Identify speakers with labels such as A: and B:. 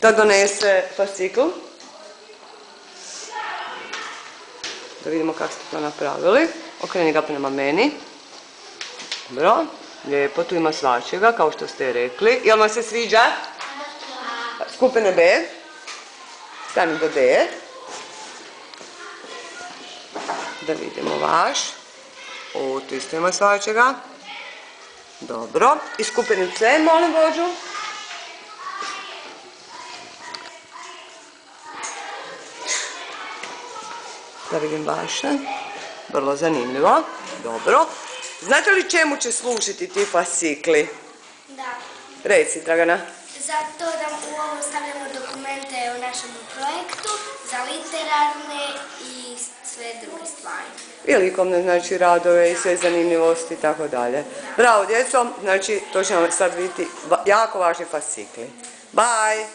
A: da donese fascikl. Da vidimo kako ste to napravili. Okreni ga prema meni. Dobro, lijepo, tu ima svačega, kao što ste rekli. Jel vam se sviđa? Skupine B. Stani do D. Da vidimo vaš. O, tu isto ima svačega. Dobro. I skupinu C, molim Bođu. Da vidim vaše. Vrlo zanimljivo. Dobro. Znate li čemu će služiti ti fascikli?
B: Da.
A: Reci, Dragana.
B: Zato da u ovo stavljamo dokumente o našem projektu, za literarne i sve druge stvari.
A: I likovne, znači, radove i sve zanimljivosti i tako dalje. Bravo, djeco. Znači, to će nam sad vidjeti jako važni fascikli. Bye!